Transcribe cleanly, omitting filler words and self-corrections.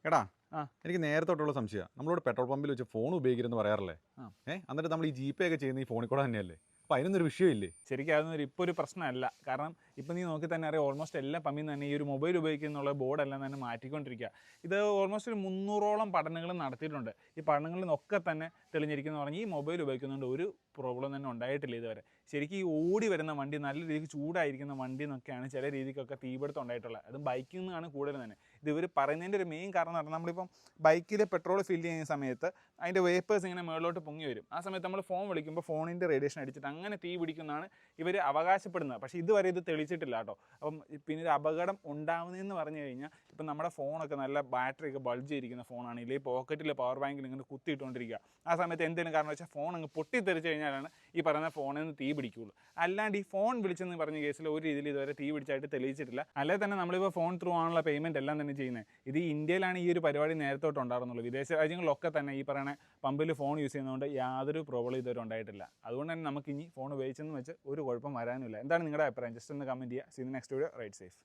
എടാ എനിക്ക് നേരത്തോട്ടുള്ള സംശയമാണ് നമ്മളോട് പെട്രോൾ പമ്പിൽ വെച്ച് ഫോൺ ഉപയോഗിക്കരുതെന്ന് പറയാറില്ലേ? എന്നിട്ട് നമ്മൾ ഈ ജിപേ ഒക്കെ ചെയ്യുന്ന ഈ ഫോണിൽ കൂടെ തന്നെയല്ലേ? അപ്പോൾ അതിനൊന്നൊരു വിഷയമില്ലേ? ശരിക്കും അതൊന്നും ഇപ്പോൾ ഒരു പ്രശ്നമല്ല. കാരണം ഇപ്പം നീ നോക്കി തന്നെ അറിയാം, ഓൾമോസ്റ്റ് എല്ലാ പമ്പിൽ തന്നെ ഈ ഒരു മൊബൈൽ ഉപയോഗിക്കുന്നുള്ള ബോർഡെല്ലാം തന്നെ മാറ്റിക്കൊണ്ടിരിക്കുക. ഇത് ഓൾമോസ്റ്റ് ഒരു 300ഓളം പഠനങ്ങൾ നടത്തിയിട്ടുണ്ട്. ഈ പഠനങ്ങളിൽ നിന്നൊക്കെ തന്നെ തെളിഞ്ഞിരിക്കുന്നു പറഞ്ഞാൽ ഈ മൊബൈൽ ഉപയോഗിക്കുന്നതുകൊണ്ട് ഒരു പ്രോബ്ലം തന്നെ ഉണ്ടായിട്ടില്ല ഇതുവരെ. ശരിക്കും ഈ ഓടി വരുന്ന വണ്ടി, നല്ല രീതിക്ക് ചൂടായിരിക്കുന്ന വണ്ടി എന്നൊക്കെയാണ് ചില രീതിക്കൊക്കെ തീപിടുത്തം ഉണ്ടായിട്ടുള്ളത്. അത് ബൈക്കിൽ നിന്നാണ് കൂടുതൽ തന്നെ. ഇത് ഇവർ പറയുന്നതിൻ്റെ ഒരു മെയിൻ കാരണം എന്ന് പറഞ്ഞാൽ, നമ്മളിപ്പം ബൈക്കിൽ പെട്രോൾ ഫില്ല് ചെയ്യുന്ന സമയത്ത് അതിൻ്റെ വേപ്പേഴ്സ് ഇങ്ങനെ മുകളിലോട്ട് പൊങ്ങി വരും. ആ സമയത്ത് നമ്മൾ ഫോൺ വിളിക്കുമ്പോൾ ഫോണിൻ്റെ റേഡിയേഷൻ അടിച്ചിട്ട് അങ്ങനെ തീ പിടിക്കുന്നതാണ് ഇവർ അവകാശപ്പെടുന്നത്. പക്ഷേ ഇതുവരെ ഇത് തെളിയിച്ചിട്ടില്ല കേട്ടോ. അപ്പം പിന്നെ ഒരു അപകടം ഉണ്ടാവുന്നതെന്ന് പറഞ്ഞു കഴിഞ്ഞാൽ, ഇപ്പം നമ്മുടെ ഫോണൊക്കെ നല്ല ബാറ്ററിയൊക്കെ ബൾജ് ചെയ്തിരിക്കുന്ന ഫോണാണെങ്കിൽ ഈ പോക്കറ്റിൽ പവർ ബാങ്കിൽ ഇങ്ങനെ കുത്തിയിട്ടുകൊണ്ടിരിക്കുക. ആ സമയത്ത് എന്തെങ്കിലും കാരണം വെച്ചാൽ ഫോൺ അങ്ങ് പൊട്ടിത്തെറിച്ച് കഴിഞ്ഞാലാണ് ഈ പറയുന്ന ഫോണിൽ നിന്ന് തീ പിടിക്കുകയുള്ളൂ. അല്ലാണ്ട് ഈ ഫോൺ വിളിച്ചെന്ന് പറഞ്ഞ കേസിൽ ഒരു രീതിയിൽ ഇതുവരെ തീ പിടിച്ചായിട്ട് തെളിയിച്ചിട്ടില്ല. അല്ലെ തന്നെ നമ്മളിപ്പോൾ ഫോൺ ത്രൂ ആണുള്ള പേയ്മെൻറ്റ് എല്ലാം തന്നെ ചെയ്യുന്നത്. ഇത് ഇന്ത്യയിലാണ് ഈ ഒരു പരിപാടി നേരത്തോട്ട് ഉണ്ടാകുന്നുള്ളൂ. വിദേശ രാജ്യങ്ങളിലൊക്കെ തന്നെ ഈ പറയുന്ന പമ്പിൽ ഫോൺ യൂസ് ചെയ്യുന്നതുകൊണ്ട് യാതൊരു പ്രോബ്ലം ഇതുവരെ ഉണ്ടായിട്ടില്ല. അതുകൊണ്ട് തന്നെ നമുക്ക് ഇനി ഫോൺ ഉപയോഗിച്ചെന്ന് വെച്ച് ഒരു കുഴപ്പം വരാനുമില്ല. എന്താണ് നിങ്ങളുടെ അഭിപ്രായം? ജസ്റ്റ് ഒന്ന് കമൻറ്റ് ചെയ്യുക. See the next video. Ride safe.